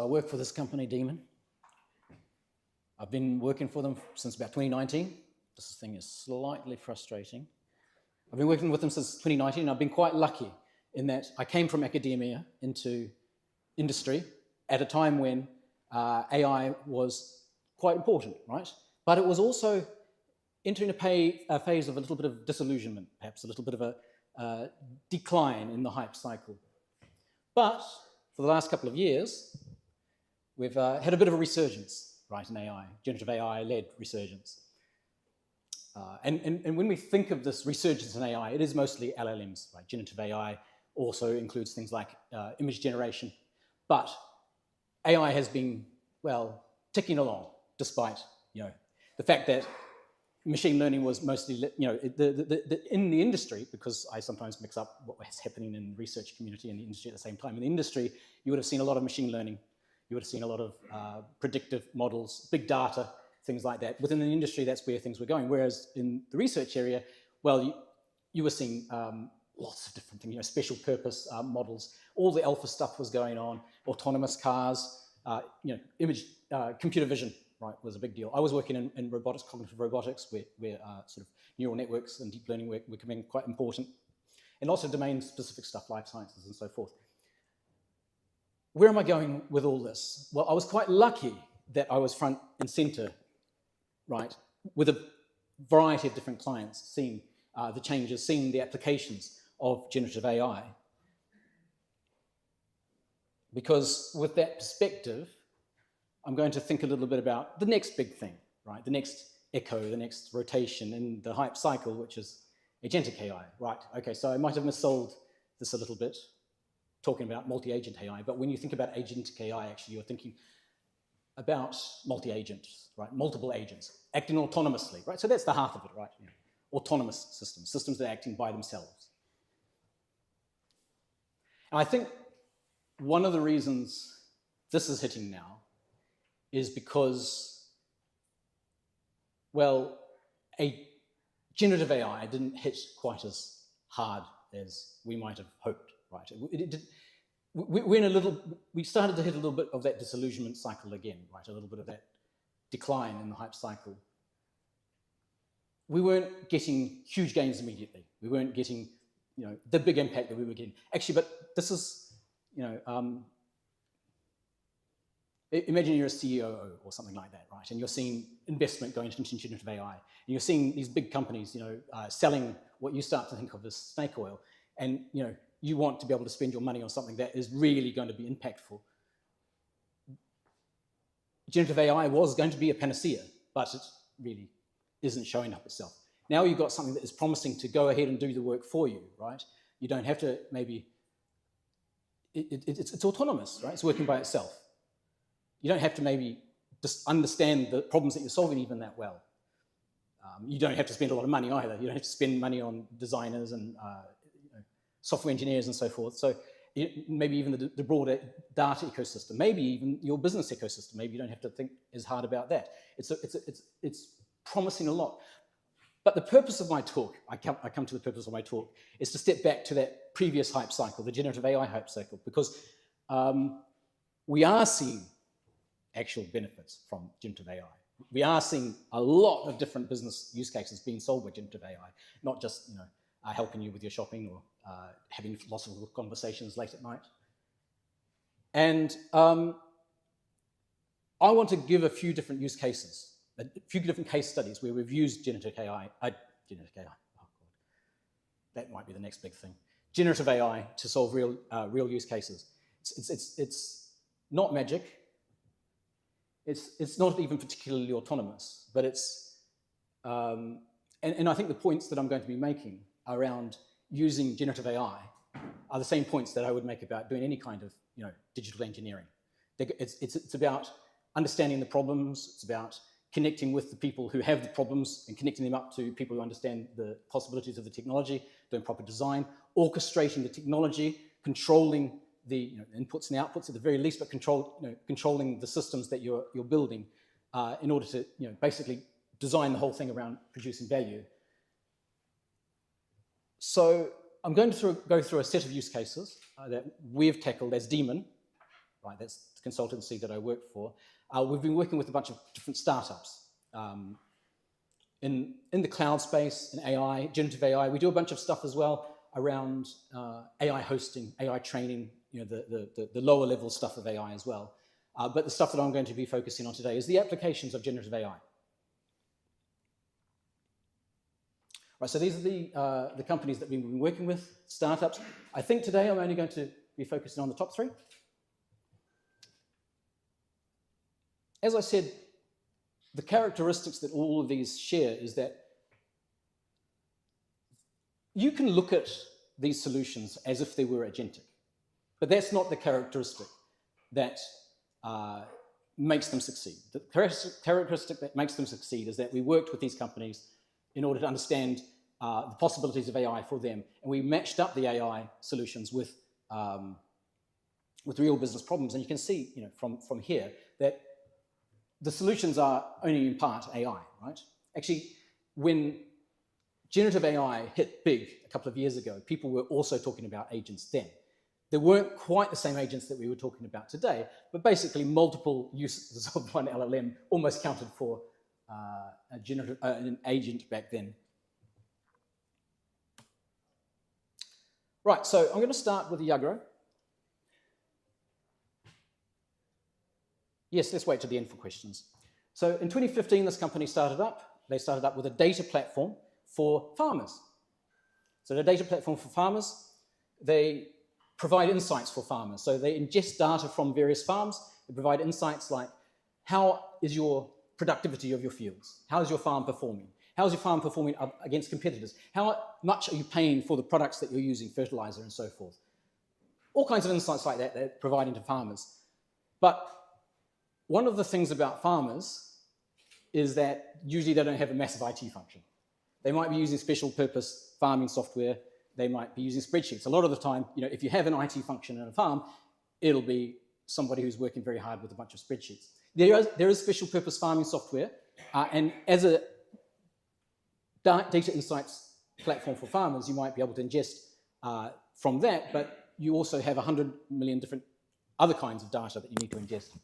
I work for this company, Daemon. I've been working for them since about 2019. This thing is slightly frustrating. I've been working with them since 2019, and I've been quite lucky in that I came from academia into industry at a time when AI was quite important, right? But it was also entering a phase of a little bit of disillusionment, perhaps a little bit of a decline in the hype cycle. But for the last couple of years, we've had a bit of a resurgence, right, in AI, generative AI-led resurgence. And when we think of this resurgence in AI, it is mostly LLMs, right? Generative AI also includes things like image generation. But AI has been, well, ticking along, despite, the fact that machine learning was mostly, in the industry, because I sometimes mix up what was happening in the research community and the industry at the same time. In the industry, you would have seen a lot of machine learning. You would have seen a lot of predictive models, big data, things like that. Within the industry, that's where things were going. Whereas in the research area, well, you were seeing lots of different things, special purpose models. All the alpha stuff was going on, autonomous cars, computer vision, right, was a big deal. I was working in robotics, cognitive robotics, where sort of neural networks and deep learning were becoming quite important. And also domain-specific stuff, life sciences and so forth. Where am I going with all this? Well, I was quite lucky that I was front and center, right, with a variety of different clients, seeing the changes, seeing the applications of generative AI. Because with that perspective, I'm going to think a little bit about the next big thing, right? The next echo, the next rotation in the hype cycle, which is agentic AI, right? Okay, so I might have missold this a little bit, talking about multi-agent AI, but when you think about agentic AI, actually, you're thinking about multi-agents, right? Multiple agents acting autonomously, right? So that's the heart of it, right? Autonomous systems, systems that are acting by themselves. And I think one of the reasons this is hitting now is because, well, a generative AI didn't hit quite as hard as we might have hoped, right? We started to hit a little bit of that disillusionment cycle again, right? A little bit of that decline in the hype cycle. We weren't getting huge gains immediately. We weren't getting, the big impact that we were getting. Actually, but this is, imagine you're a CEO or something like that, right? And you're seeing investment going into generative AI. And you're seeing these big companies, selling what you start to think of as snake oil. And, you want to be able to spend your money on something that is really going to be impactful. Generative AI was going to be a panacea, but it really isn't showing up itself. Now you've got something that is promising to go ahead and do the work for you, right? You don't have to maybe, it's autonomous, right? It's working by itself. You don't have to maybe just understand the problems that you're solving even that well. You don't have to spend a lot of money either. You don't have to spend money on designers and software engineers and so forth. So maybe even the broader data ecosystem, maybe even your business ecosystem, maybe you don't have to think as hard about that. It's promising a lot. But the purpose of my talk, I come to the purpose of my talk, is to step back to that previous hype cycle, the generative AI hype cycle, because we are seeing actual benefits from generative AI. We are seeing a lot of different business use cases being solved by generative AI, not just helping you with your shopping or having philosophical conversations late at night. And I want to give a few different use cases, a few different case studies where we've used generative AI, oh God, that might be the next big thing. Generative AI to solve real use cases. It's not magic. It's not even particularly autonomous, but it's, and I think the points that I'm going to be making around using generative AI are the same points that I would make about doing any kind of digital engineering. It's about understanding the problems. It's about connecting with the people who have the problems and connecting them up to people who understand the possibilities of the technology, doing proper design, orchestrating the technology, controlling the inputs and the outputs at the very least, but controlling the systems that you're building in order to basically design the whole thing around producing value. So I'm going to go through a set of use cases that we've tackled as Daemon, right? That's the consultancy that I work for. We've been working with a bunch of different startups in the cloud space, in AI, generative AI. We do a bunch of stuff as well around AI hosting, AI training, the lower level stuff of AI as well. But the stuff that I'm going to be focusing on today is the applications of generative AI. Right, so these are the companies that we've been working with, startups. I think today I'm only going to be focusing on the top 3. As I said, the characteristics that all of these share is that you can look at these solutions as if they were agentic, but that's not the characteristic that makes them succeed. The characteristic that makes them succeed is that we worked with these companies in order to understand the possibilities of AI for them, and we matched up the AI solutions with real business problems. And you can see, from here that the solutions are only in part AI, right? Actually, when generative AI hit big a couple of years ago, people were also talking about agents then. They weren't quite the same agents that we were talking about today, but basically multiple uses of one LLM almost counted for an agent back then. Right, so I'm going to start with Yagro. Yes, let's wait till the end for questions. So in 2015, this company started up. They started up with a data platform for farmers. So the data platform for farmers, they provide insights for farmers. So they ingest data from various farms. They provide insights like, how is your productivity of your fields? How is your farm performing? How is your farm performing against competitors? How much are you paying for the products that you're using, fertilizer and so forth? All kinds of insights like that they're providing to farmers. But one of the things about farmers is that usually they don't have a massive IT function. They might be using special purpose farming software. They might be using spreadsheets. A lot of the time, if you have an IT function in a farm, it'll be somebody who's working very hard with a bunch of spreadsheets. There is special purpose farming software, and as a data insights platform for farmers, you might be able to ingest from that, but you also have 100 million different other kinds of data that you need to ingest.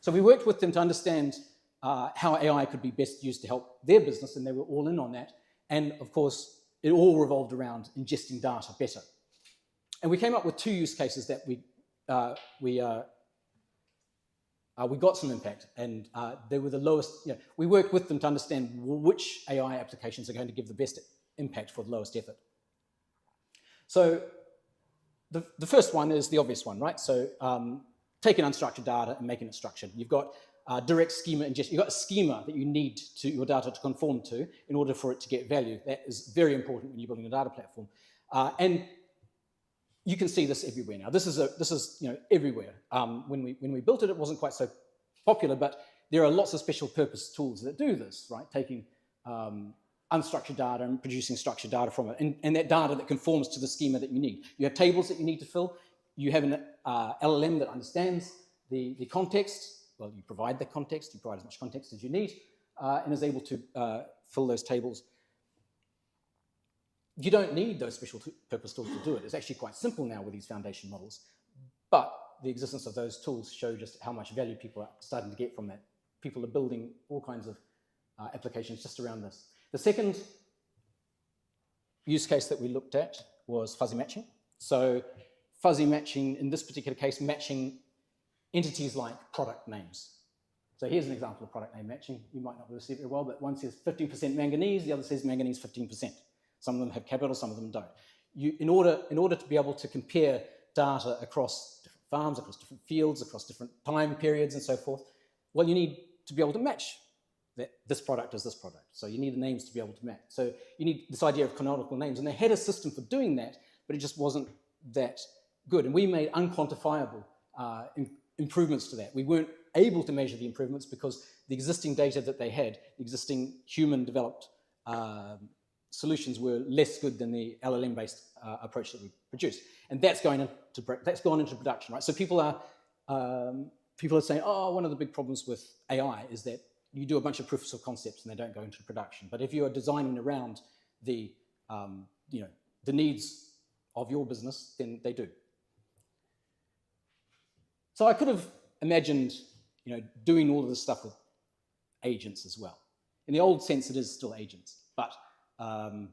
So we worked with them to understand how AI could be best used to help their business, and they were all in on that. And of course, it all revolved around ingesting data better. And we came up with 2 use cases that we got some impact, and they were the lowest. We worked with them to understand which AI applications are going to give the best impact for the lowest effort. So the first one is the obvious one, right? So taking unstructured data and making it structured. You've got direct schema ingestion. You've got a schema that you need your data to conform to in order for it to get value. That is very important when you're building a data platform. And you can see this everywhere now. This is everywhere. When we built it, it wasn't quite so popular, but there are lots of special purpose tools that do this, right? Taking unstructured data and producing structured data from it, and that data that conforms to the schema that you need. You have tables that you need to fill. You have an LLM that understands the context. Well, you provide the context. You provide as much context as you need, and is able to fill those tables. You don't need those special purpose tools to do it. It's actually quite simple now with these foundation models. But the existence of those tools show just how much value people are starting to get from that. People are building all kinds of applications just around this. The second use case that we looked at was fuzzy matching. So fuzzy matching, in this particular case, matching entities like product names. So here's an example of product name matching. You might not be able to see it very well, but one says 15% manganese, the other says manganese 15%. Some of them have capital, some of them don't. In order to be able to compare data across different farms, across different fields, across different time periods and so forth, well, you need to be able to match that this product is this product. So you need the names to be able to match. So you need this idea of canonical names. And they had a system for doing that, but it just wasn't that good. And we made unquantifiable improvements to that. We weren't able to measure the improvements because the existing data that they had, the existing human-developed solutions were less good than the LLM-based approach that we produced. And that's gone into production, right? So people are saying, oh, one of the big problems with AI is that you do a bunch of proofs of concepts and they don't go into production. But if you are designing around the needs of your business, then they do. So I could have imagined, doing all of this stuff with agents as well. In the old sense, it is still agents, but I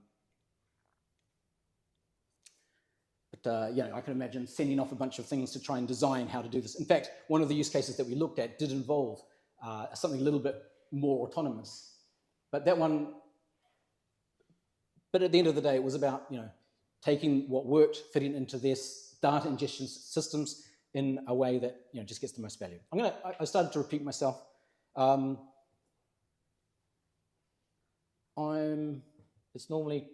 can imagine sending off a bunch of things to try and design how to do this. In fact, one of the use cases that we looked at did involve something a little bit more autonomous, but that one. But at the end of the day, it was about taking what worked, fitting into this data ingestion systems in a way that just gets the most value. I started to repeat myself. It's only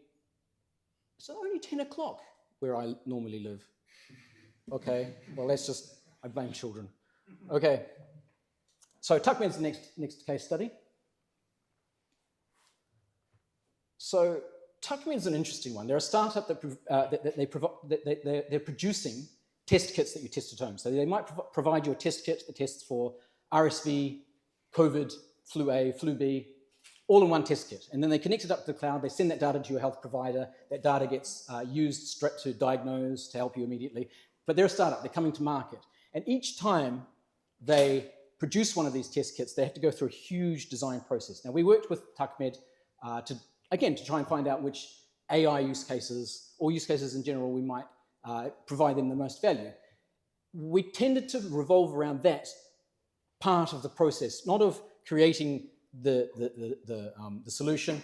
10 o'clock where I normally live. Okay, well, I blame children. Okay, so TuckMed's the next case study. So TuckMed's an interesting one. They're a startup that they're producing test kits that you test at home. So they might provide you a test kit that tests for RSV, COVID, flu A, flu B, all in one test kit. And then they connect it up to the cloud. They send that data to your health provider. That data gets used straight to diagnose, to help you immediately. But they're a startup.Ey're coming to market. And each time they produce one of these test kits, they have to go through a huge design process. Now, we worked with TuckMed to try and find out which AI use cases, or use cases in general, we might provide them the most value. We tended to revolve around that part of the process, not of creating the solution.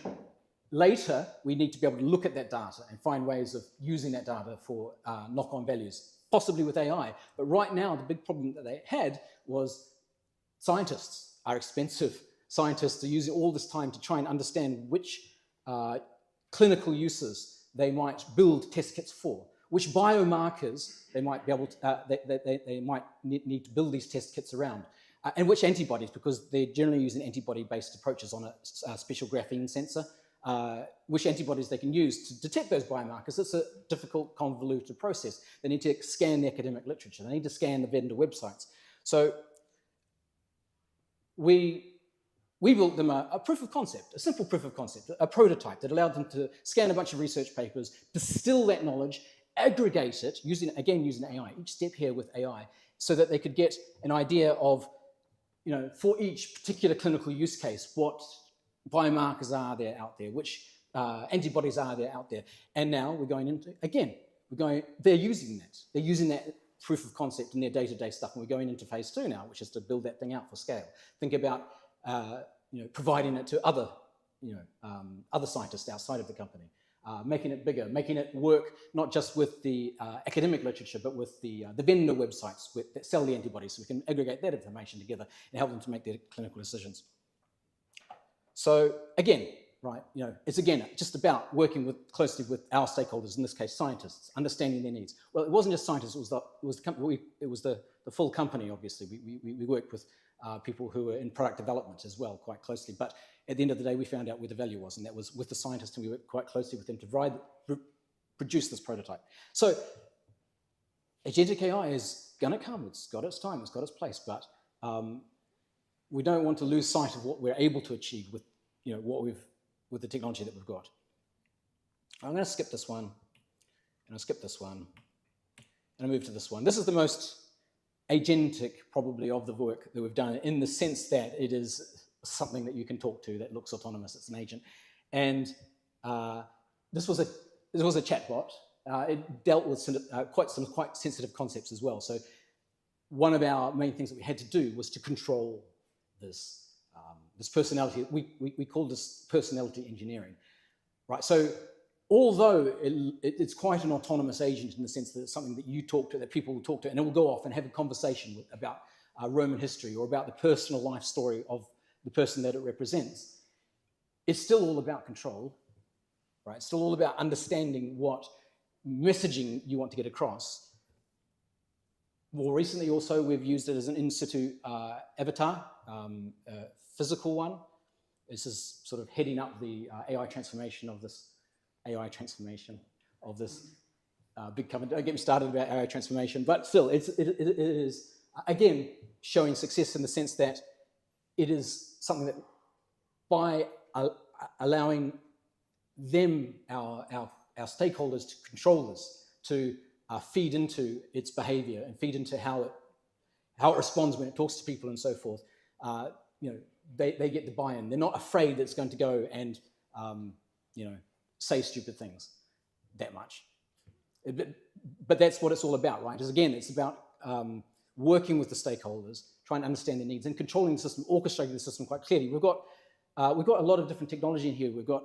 Later, we need to be able to look at that data and find ways of using that data for knock-on values, possibly with AI. But right now, the big problem that they had was scientists are expensive. Scientists are using all this time to try and understand which clinical uses they might build test kits for, which biomarkers they might be able to, they might need to build these test kits around, and which antibodies, because they're generally using antibody-based approaches on a special graphene sensor, which antibodies they can use to detect those biomarkers. It's a difficult, convoluted process. They need to scan the academic literature. They need to scan the vendor websites. So we built them a proof of concept, a simple proof of concept, a prototype that allowed them to scan a bunch of research papers, distill that knowledge, aggregate it, using AI, each step here with AI, so that they could get an idea of, for each particular clinical use case, what biomarkers are there out there, which antibodies are there out there. And now we're going into, they're using that. They're using that proof of concept in their day-to-day stuff, and we're going into phase 2 now, which is to build that thing out for scale. Think about providing it to other scientists outside of the company, making it bigger, making it work not just with the academic literature, but with the vendor websites that sell the antibodies, so we can aggregate that information together and help them to make their clinical decisions. So again, it's just about working closely with our stakeholders, in this case scientists, understanding their needs. Well, it wasn't just scientists; it was the full company. Obviously, we worked with people who were in product development as well, quite closely. But at the end of the day, we found out where the value was, and that was with the scientists, and we worked quite closely with them to produce this prototype. So agentic AI is going to come. It's got its time. It's got its place. But we don't want to lose sight of what we're able to achieve with with the technology that we've got. I'm going to skip this one, and I'll skip this one, and I'll move to this one. This is the most agentic, probably, of the work that we've done, in the sense that it is something that you can talk to that looks autonomous. It's an agent, and this was a chatbot. It dealt with some quite sensitive concepts as well. So one of our main things that we had to do was to control this personality. We call this personality engineering, right? So although it's quite an autonomous agent in the sense that it's something that you talk to, that people will talk to, and it will go off and have a conversation about Roman history or about the personal life story of the person that it represents, it's still all about control, right? It's still all about understanding what messaging you want to get across. More recently, also, we've used it as an in situ avatar, physical one. This is sort of heading up the AI transformation of this big company. Don't get me started about AI transformation, but still, it is, again, showing success in the sense that it is something that, by allowing them, our stakeholders, to control this, to feed into its behavior and feed into how how it responds when it talks to people and so forth, you know, they get the buy-in. They're not afraid that it's going to go and, you know, say stupid things that much. But that's what it's all about, right? Because again, it's about working with the stakeholders, trying to understand their needs and controlling the system, orchestrating the system quite clearly. We've got a lot of different technology in here. We've got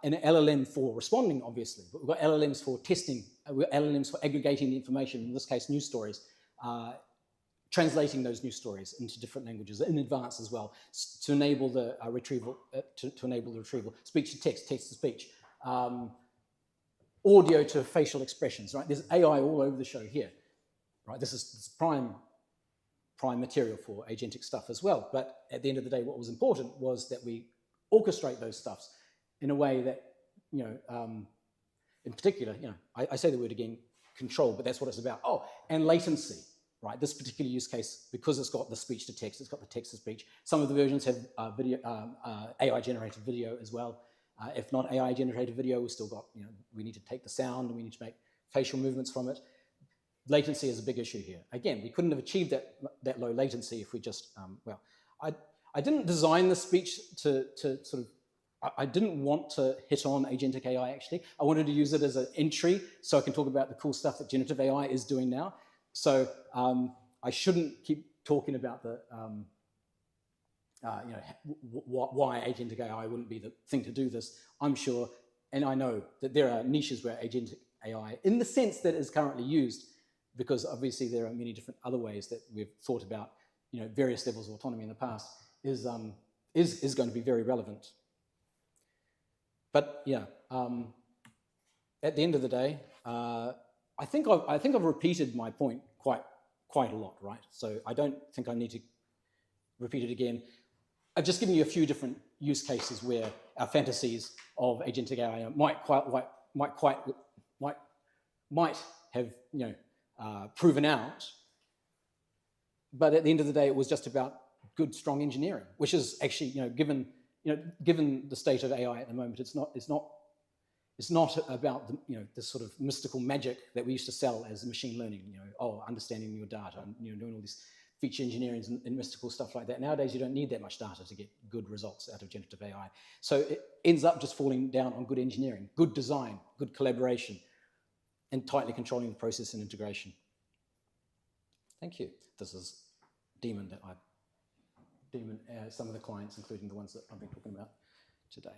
an LLM for responding, obviously, but we've got LLMs for testing, we've got LLMs for aggregating the information, in this case, news stories, translating those news stories into different languages in advance as well, to enable the retrieval, to enable the retrieval, speech to text, text to speech, audio to facial expressions, right? There's AI all over the show here, right? This is prime material for agentic stuff as well. But at the end of the day, what was important was that we orchestrate those stuffs in a way that, you know, in particular, you know, I say the word again, control, but that's what it's about. Oh, and latency, right? This particular use case, because it's got the speech to text, it's got the text to speech. Some of the versions have AI generated video as well. If not AI generated video, we've still got, you know, we need to take the sound and we need to make facial movements from it. Latency is a big issue here. Again, we couldn't have achieved that low latency if we just, well, I didn't design the speech to sort of, I didn't want to hit on agentic AI actually. I wanted to use it as an entry so I can talk about the cool stuff that generative AI is doing now. So I shouldn't keep talking about the, you know, why agentic AI wouldn't be the thing to do this. I'm sure, and I know that there are niches where agentic AI, in the sense that is currently used, because obviously there are many different other ways that we've thought about, you know, various levels of autonomy in the past, is going to be very relevant. But yeah, at the end of the day, I think I've repeated my point quite a lot, right? So I don't think I need to repeat it again. I've just given you a few different use cases where our fantasies of agentic AI might have, you know, proven out. But at the end of the day, it was just about good, strong engineering, which is actually, you know, given the state of AI at the moment, it's not about the, you know, this sort of mystical magic that we used to sell as machine learning, you know, oh, understanding your data and, you know, doing all this feature engineering and mystical stuff like that. Nowadays, you don't need that much data to get good results out of generative AI. So it ends up just falling down on good engineering, good design, good collaboration, and tightly controlling the process and integration. Thank you. This is Daemon, some of the clients, including the ones that I've been talking about today.